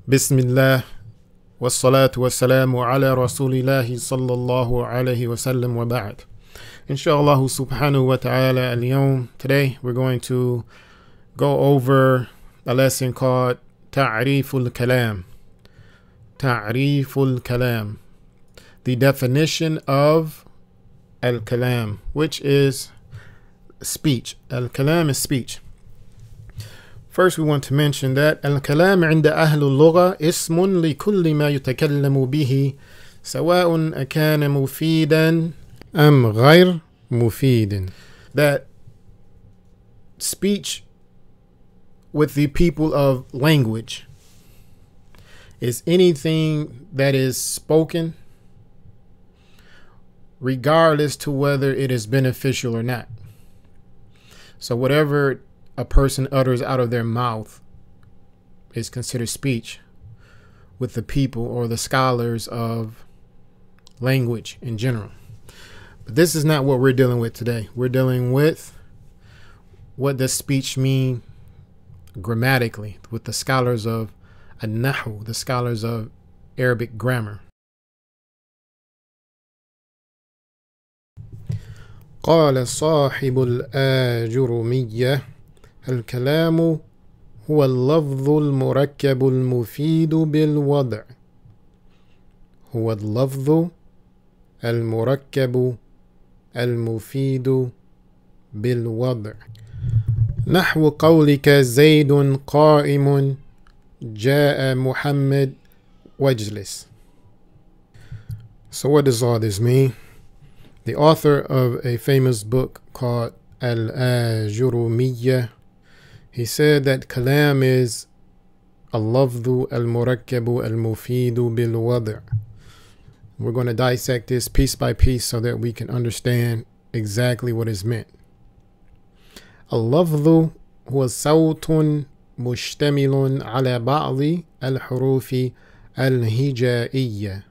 Bismillah, wassalatu wassalamu ala rasulillahi sallallahu alayhi wa sallam wa ba'd. Inshallah subhanahu wa ta'ala al-yawm. Today we're going to go over a lesson called al-Kalaam. Al-Kalaam. The definition of al-Kalaam, which is speech. Al-Kalaam is speech. First, we want to mention that al-Kalaam عند أهل اللغة اسم لكل ما يتكلم به سواء أكان مفيدا أم غير مفيد. That speech with the people of language is anything that is spoken regardless to whether it is beneficial or not. So whatever a person utters out of their mouth is considered speech with the people or the scholars of language in general. But this is not what we're dealing with today. We're dealing with what does speech mean grammatically with the scholars of al-Nahu, the scholars of Arabic grammar. قال صاحب الآجرمية الكلام هو اللفظ المركب المفيد بالوضع. هو اللفظ المركب المفيد بالوضع. نحو قولك زيد قائم جاء محمد واجلس. So what does all this mean? The author of a famous book called al-Ajurumiyya, he said that Kalaam is al-Lafdhu al-Murakkabu al-Mufidu bil-Wad'. We're going to dissect this piece by piece so that we can understand exactly what is meant. Al-Lafdhu huwa sawtun mushtamilun ala ba'di al-hurufi al-hijaiyya.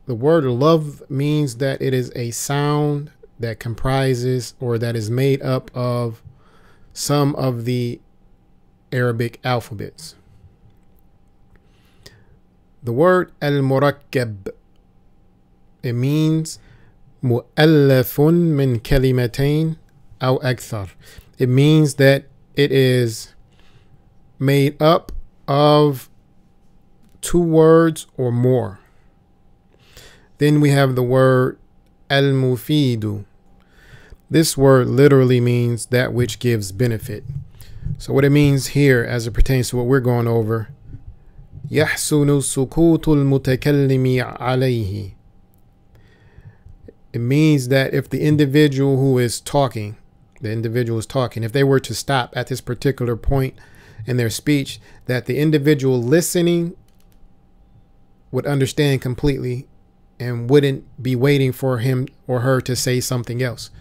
The word love means that it is a sound that comprises or that is made up of some of the Arabic alphabets. The word al-murakkab, it means mu'allafun min kalimatain aw akthar. It means that it is made up of two words or more. Then we have the word al-mufidu. This word literally means that which gives benefit. So what it means here as it pertains to what we're going over, يحسن سكوت المتكلم عليه. It means that if the individual who is talking, if they were to stop at this particular point in their speech, that the individual listening would understand completely and wouldn't be waiting for him or her to say something else.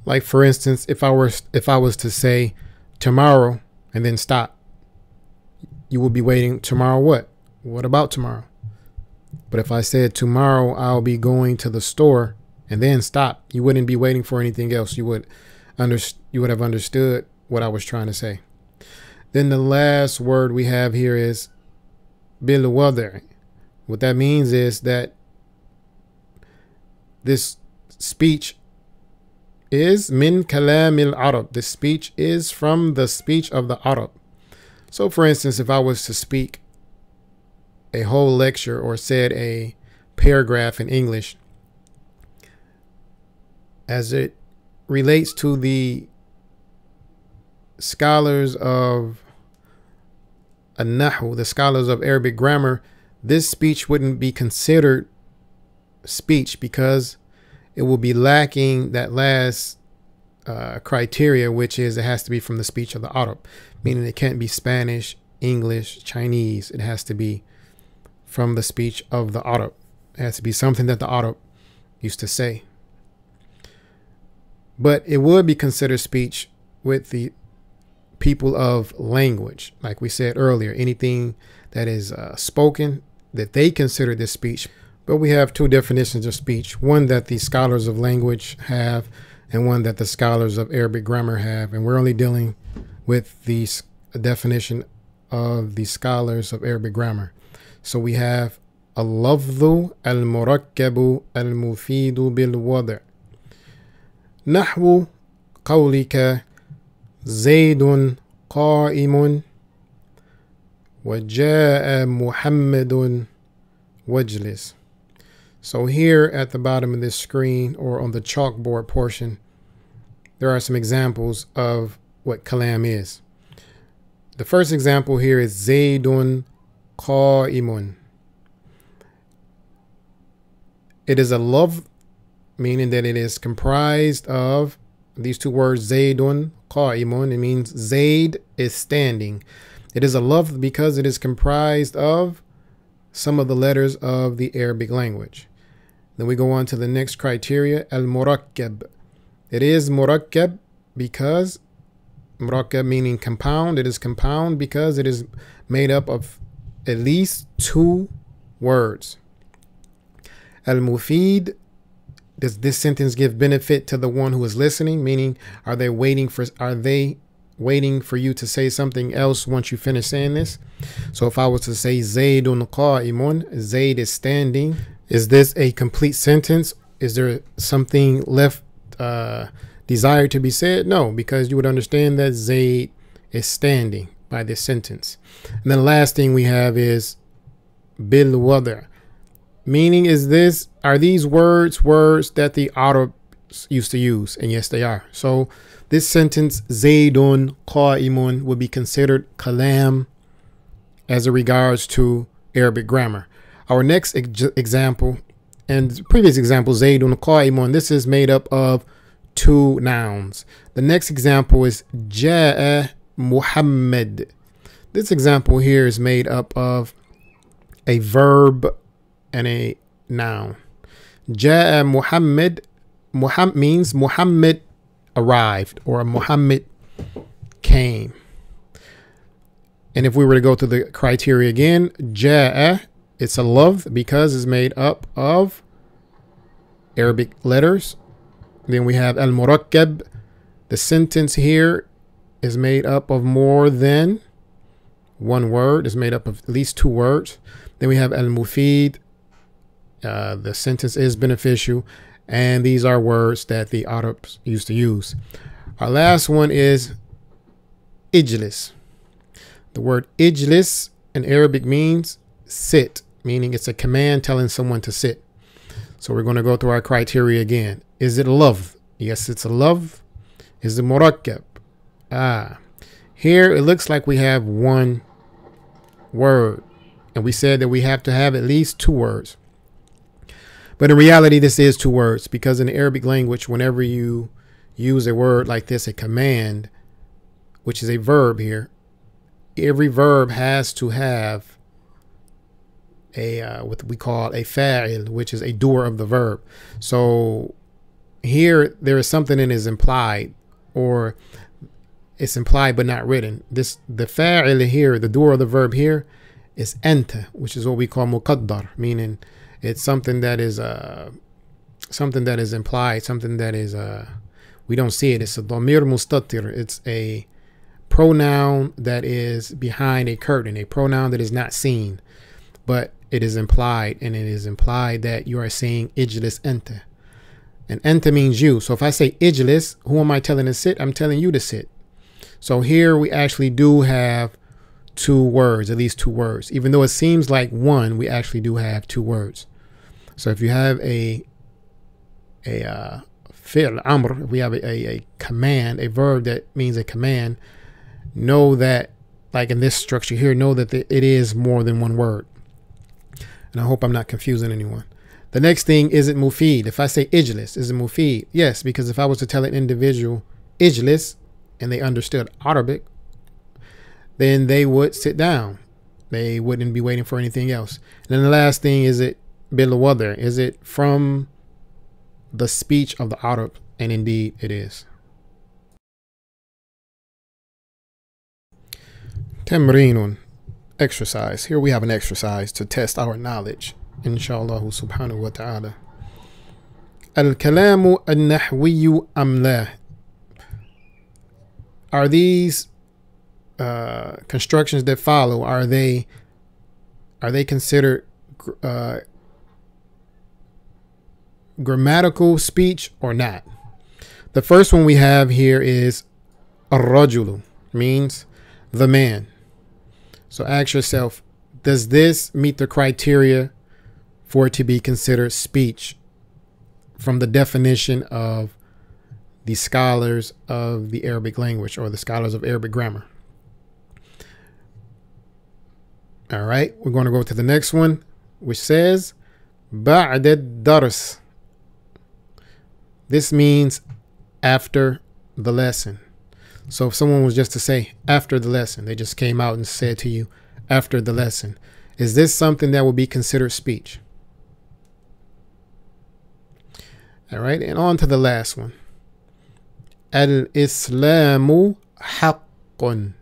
Like for instance, if I was to say tomorrow and then stop, you would be waiting. Tomorrow what? What about tomorrow? But if I said tomorrow I'll be going to the store and then stop, you wouldn't be waiting for anything else. You would have understood what I was trying to say. Then the last word we have here is bil wad'. What that means is that this speech is min kalam al-Arab. This speech is from the speech of the Arab. So for instance, if I was to speak a whole lecture or said a paragraph in English, as it relates to the scholars of al-Nahu, the scholars of Arabic grammar, this speech wouldn't be considered speech because it will be lacking that last criteria, which is it has to be from the speech of the Arab, meaning it can't be Spanish, English, Chinese. It has to be from the speech of the Arab. It has to be something that the Arab used to say. But it would be considered speech with the people of language. Like we said earlier, anything that is spoken, that they consider this speech. But we have two definitions of speech, one that the scholars of language have and one that the scholars of Arabic grammar have. And we're only dealing with the definition of the scholars of Arabic grammar. So we have اللفظ المركب المفيد بالوضع نحو قولك زيد قائم وجاء محمد واجلس. So here at the bottom of this screen, or on the chalkboard portion, there are some examples of what kalam is. The first example here is Zaydun qa'imun. It is a love, meaning that it is comprised of these two words, Zaydun qa'imun. It means Zayd is standing. It is a love because it is comprised of some of the letters of the Arabic language. Then we go on to the next criteria, al-murakkab. It is murakkab because murakkab meaning compound. It is compound because it is made up of at least two words. Al-mufid, does this sentence give benefit to the one who is listening? Meaning, are they waiting for you to say something else once you finish saying this? So if I was to say Zaydun qa'imun, Zayd is standing, is this a complete sentence? Is there something left desired to be said? No, because you would understand that Zayd is standing by this sentence. And then the last thing we have is bil wada'. Meaning, are these words that the Arabs used to use? And yes, they are. So this sentence, Zaydun qa'imun, would be considered kalam as it regards to Arabic grammar. Our next example, and previous example, Zaydun qa'imun, this is made up of two nouns. The next example is Ja'a Muhammad. This example here is made up of a verb and a noun. Ja'a Muhammad, means Muhammad arrived, or Muhammad came. And if we were to go to the criteria again, Ja'a, it's a love because it's made up of Arabic letters. Then we have al-murakkab. The sentence here is made up of more than one word. It's made up of at least two words. Then we have al-mufid. The sentence is beneficial, and these are words that the Arabs used to use. Our last one is ijlis. The word ijlis in Arabic means sit, meaning it's a command telling someone to sit. So we're going to go through our criteria again. Is it love? Yes, it's a love. Is it murakkab? Here it looks like we have one word, and we said that we have to have at least two words. But in reality, this is two words, because in the Arabic language, whenever you use a word like this, a command, which is a verb here, every verb has to have what we call a fa'il, which is a doer of the verb. So here there is something that is implied, or it's implied but not written. The fa'il here, the doer of the verb here, is anta, which is what we call muqaddar, meaning it's something that is implied, something that is we don't see it. It's a dhamir mustatir. It's a pronoun that is behind a curtain, a pronoun that is not seen, but it is implied, and it is implied that you are saying ijlis anta. And anta means you. So if I say ijlis, who am I telling to sit? I'm telling you to sit. So here we actually do have two words, at least two words. Even though it seems like one, we actually do have two words. So if you have a fi'l amr, if we have a command, a verb that means a command, know that, like in this structure here, know that it is more than one word. And I hope I'm not confusing anyone. The next thing, is it mufid? If I say ijlis, is it mufid? Yes, because if I was to tell an individual ijlis and they understood Arabic, then they would sit down. They wouldn't be waiting for anything else. And then the last thing, is it bil wada'? Is it from the speech of the Arab? And indeed it is. Tamreenun, exercise. Here we have an exercise to test our knowledge, inshallah subhanahu wa ta'ala. Al-Kalaam al-Nahwi am la? Are these constructions that follow, are they considered grammatical speech or not? The first one we have here is ar-rajulu, means the man. So ask yourself, does this meet the criteria for it to be considered speech from the definition of the scholars of the Arabic language or the scholars of Arabic grammar? All right, we're going to go to the next one, which says ba'd ad-dars. This means after the lesson. So if someone was just to say after the lesson, they just came out and said to you after the lesson, is this something that would be considered speech? All right, and on to the last one. Al-Islamu haqqun.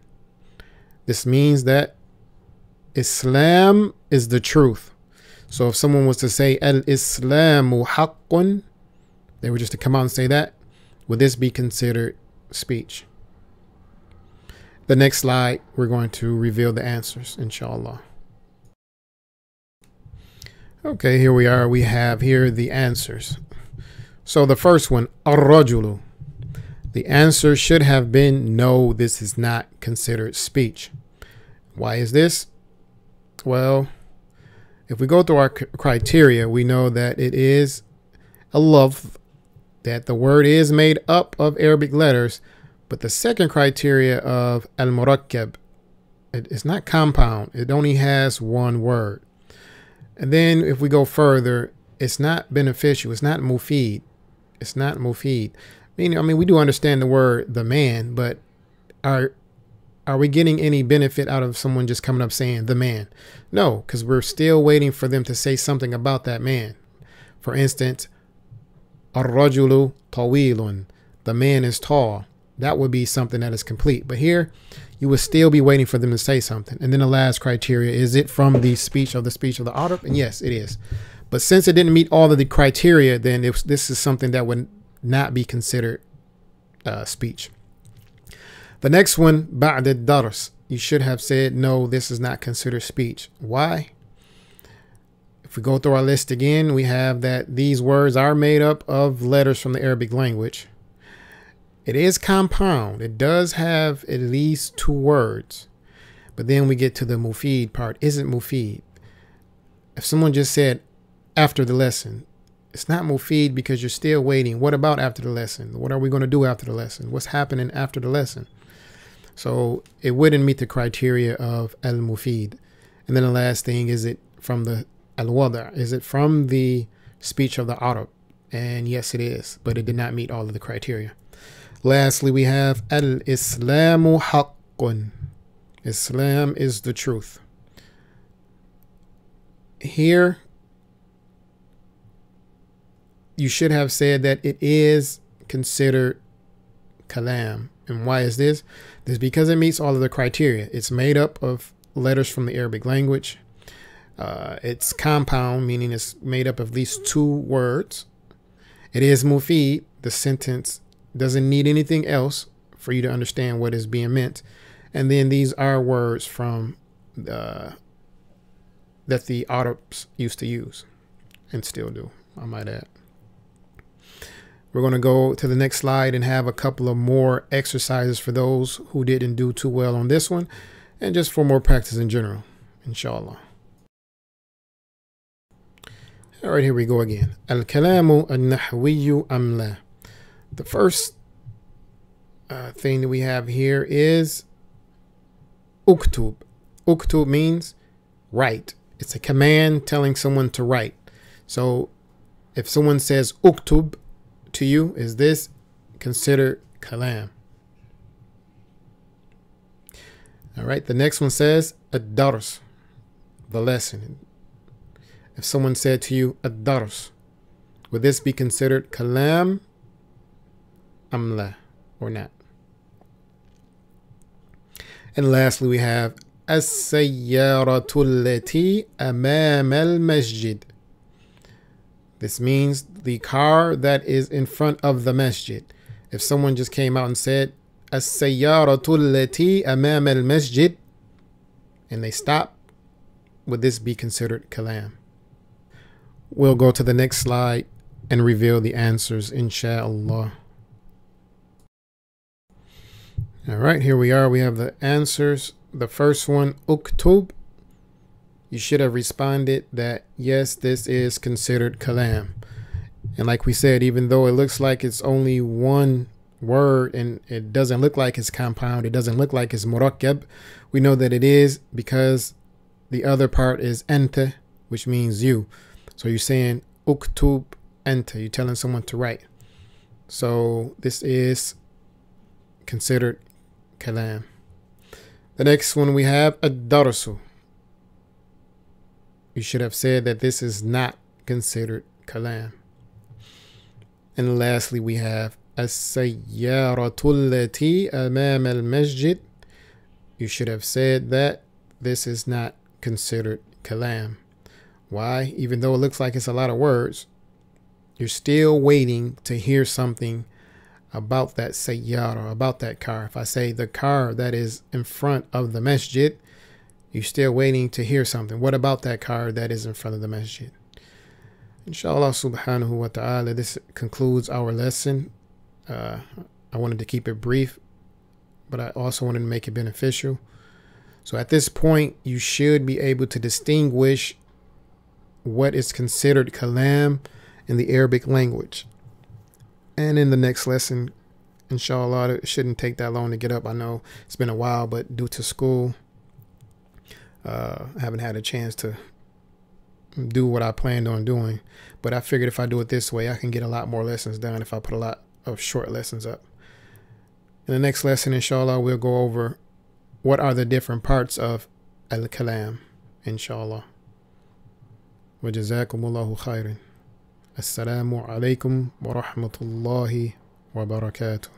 This means that Islam is the truth. So if someone was to say al-Islamu haqqun, they were just to come out and say that, would this be considered speech? The next slide, we're going to reveal the answers, inshallah. Okay, here we are. We have here the answers. So the first one, ar-rajulu. The answer should have been no, this is not considered speech. Why is this? Well, if we go through our criteria, we know that it is a love, that the word is made up of Arabic letters. But the second criteria of al-murakkab, it is not compound. It only has one word. And then if we go further, it's not beneficial. It's not mufid. It's not mufid. I mean, we do understand the word the man, but are we getting any benefit out of someone just coming up saying the man? No, because we're still waiting for them to say something about that man. For instance, ar-rajulu tawilun. The man is tall. That would be something that is complete. But here, you would still be waiting for them to say something. And then the last criteria, is it from the speech of the Arab? And yes, it is. But since it didn't meet all of the criteria, then this is something that would not be considered speech. The next one, ba'd ad-dars. You should have said, no, this is not considered speech. Why? If we go through our list again, we have that these words are made up of letters from the Arabic language. It is compound. It does have at least two words. But then we get to the mufid part. Is it mufid? If someone just said after the lesson, it's not mufid because you're still waiting. What about after the lesson? What are we going to do after the lesson? What's happening after the lesson? So it wouldn't meet the criteria of al-mufid. And then the last thing, is it from the al-wada'? Is it from the speech of the Arab? And yes, it is, but it did not meet all of the criteria. Lastly, we have al-Islamu haqqun. Islam is the truth. Here, you should have said that it is considered Kalaam. And why is this? This is because it meets all of the criteria. It's made up of letters from the Arabic language. It's compound, meaning it's made up of at least two words. It is mufid. The sentence doesn't need anything else for you to understand what is being meant. And then these are words from that the Arabs used to use and still do, I might add. We're going to go to the next slide and have a couple of more exercises for those who didn't do too well on this one, and just for more practice in general, inshallah. All right, here we go again. Al-Kalaamu al-Nahwiyu am la. The first thing that we have here is uktub. Uktub means write. It's a command telling someone to write. So if someone says uktub to you, is this considered Kalaam? All right, the next one says ad-dars, the lesson. If someone said to you ad-dars, would this be considered Kalaam am la, or not? And lastly, we have as-sayyaratu allati amam al-masjid. This means the car that is in front of the masjid. If someone just came out and said السيارة التي أمام المسجد, and they stop, would this be considered kalam? We'll go to the next slide and reveal the answers, inshallah. All right, here we are. We have the answers. The first one, uktub. You should have responded that yes, this is considered kalam. And like we said, even though it looks like it's only one word and it doesn't look like it's compound, it doesn't look like it's murakkab, we know that it is because the other part is anta, which means you. So you're saying uktub anta, you're telling someone to write. So this is considered kalam. The next one we have ad-darsu. You should have said that this is not considered kalam. And lastly we have as-sayyaratu allati amam al-masjid. You should have said that this is not considered kalam. Why? Even though it looks like it's a lot of words, you're still waiting to hear something about that sayyara, about that car. If I say the car that is in front of the masjid, you're still waiting to hear something. What about that car that is in front of the masjid? Inshallah subhanahu wa ta'ala, this concludes our lesson. I wanted to keep it brief, but I also wanted to make it beneficial. So at this point, you should be able to distinguish what is considered kalam in the Arabic language. And in the next lesson, inshallah, it shouldn't take that long to get up. I know it's been a while, but due to school, I haven't had a chance to do what I planned on doing. But I figured if I do it this way, I can get a lot more lessons done if I put a lot of short lessons up. In the next lesson, inshallah, we'll go over what are the different parts of al-Kalaam, inshallah. Wa jazakumullahu khairan. Assalamu alaikum wa rahmatullahi wa barakatuh.